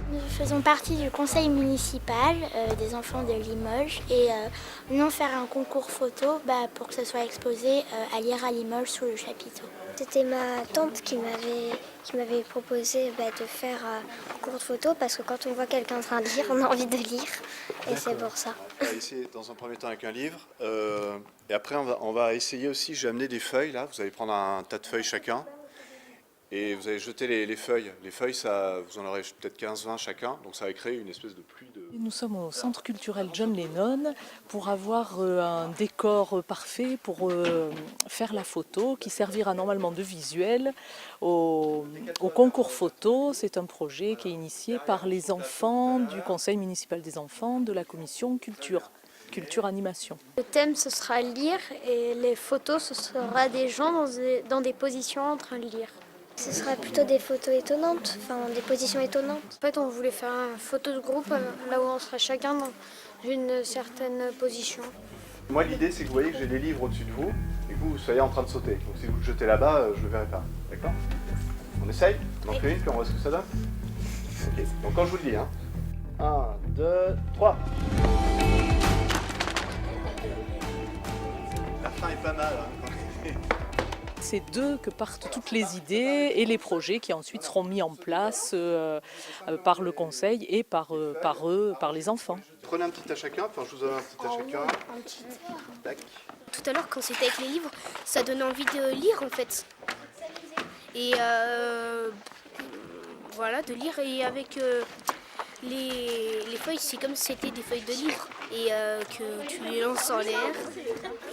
Nous faisons partie du conseil municipal des enfants de Limoges et nous allons faire un concours photo pour que ce soit exposé à lire à Limoges sous le chapiteau. C'était ma tante qui m'avait proposé de faire un concours de photo parce que quand on voit quelqu'un en train de lire, on a envie de lire et c'est pour ça. On va essayer dans un premier temps avec un livre et après on va essayer aussi, j'ai amené des feuilles là, vous allez prendre un tas de feuilles chacun. Et vous allez jeter les feuilles. Les feuilles, ça, vous en aurez peut-être 15-20 chacun, donc ça va créer une espèce de pluie de... Nous sommes au Centre culturel John Lennon pour avoir un décor parfait pour faire la photo qui servira normalement de visuel au concours photo. C'est un projet qui est initié par les enfants du Conseil municipal des enfants de la commission culture animation. Le thème ce sera lire et les photos ce sera des gens dans des positions en train de lire. Ce sera plutôt des photos étonnantes, des positions étonnantes. En fait, on voulait faire une photo de groupe là où on sera chacun dans une certaine position. Moi, l'idée, c'est que vous voyez que j'ai des livres au-dessus de vous et que vous soyez en train de sauter. Donc si vous le jetez là-bas, je ne le verrai pas. D'accord? On essaye? On en fait une, puis on voit ce que ça donne? Ok, donc quand je vous le dis, hein. 1, 2, 3. La fin est pas mal, hein. C'est d'eux que partent toutes les idées et les projets qui ensuite seront mis en place par le conseil et par les enfants. Prenez un petit à chacun, enfin je vous donne un petit à chacun. Tac. Tout à l'heure, quand c'était avec les livres, ça donnait envie de lire en fait. Et voilà, de lire. Et avec les feuilles, c'est comme si c'était des feuilles de livres. Et que tu les lances en l'air.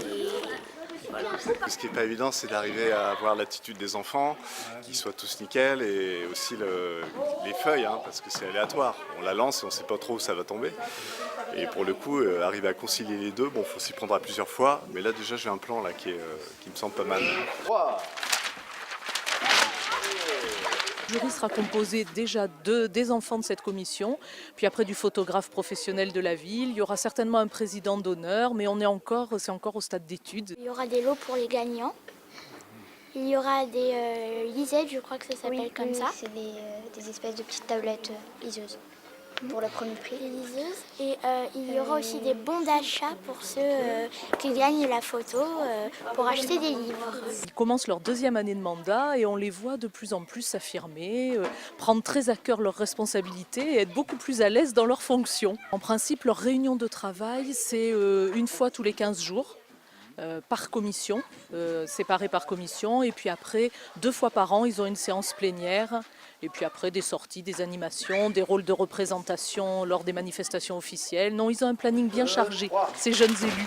Et voilà. Ce qui n'est pas évident, c'est d'arriver à avoir l'attitude des enfants, qu'ils soient tous nickel, et aussi les feuilles, hein, parce que c'est aléatoire. On la lance et on ne sait pas trop où ça va tomber. Et pour le coup, arriver à concilier les deux, bon, faut s'y prendre à plusieurs fois. Mais là, déjà, j'ai un plan là qui me semble pas mal. 3. Le jury sera composé déjà des enfants de cette commission, puis après du photographe professionnel de la ville. Il y aura certainement un président d'honneur, mais c'est encore au stade d'études. Il y aura des lots pour les gagnants. Il y aura des lisettes, je crois que ça s'appelle comme ça. C'est des espèces de petites tablettes liseuses pour le premier prix. Les liseuses. Et il y aura aussi des bons d'achat pour ceux qui gagnent la photo pour acheter des livres. Ils commencent leur deuxième année de mandat et on les voit de plus en plus s'affirmer, prendre très à cœur leurs responsabilités et être beaucoup plus à l'aise dans leurs fonctions. En principe, leur réunion de travail, c'est une fois tous les 15 jours. Par commission, séparés par commission, et puis après 2 fois par an ils ont une séance plénière, et puis après des sorties, des animations, des rôles de représentation lors des manifestations officielles. Non, ils ont un planning bien chargé, ces jeunes élus.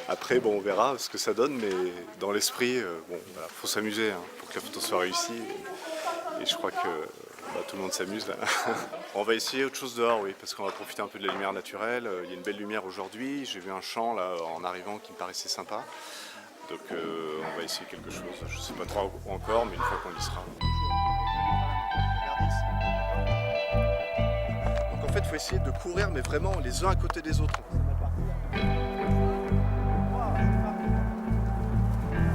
Après, bon, on verra ce que ça donne, mais dans l'esprit, faut s'amuser hein, pour que la photo soit réussie. Et je crois que tout le monde s'amuse là. On va essayer autre chose dehors, oui, parce qu'on va profiter un peu de la lumière naturelle. Il y a une belle lumière aujourd'hui. J'ai vu un champ là en arrivant qui me paraissait sympa. Donc on va essayer quelque chose. Je ne sais pas trop encore, mais une fois qu'on y sera. Donc en fait, il faut essayer de courir, mais vraiment les uns à côté des autres.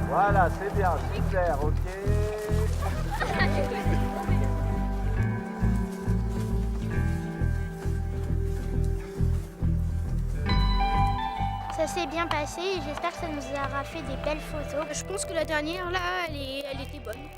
Voilà, c'est bien, super, ok. Ça s'est bien passé et j'espère que ça nous aura fait des belles photos. Je pense que la dernière là, elle était bonne.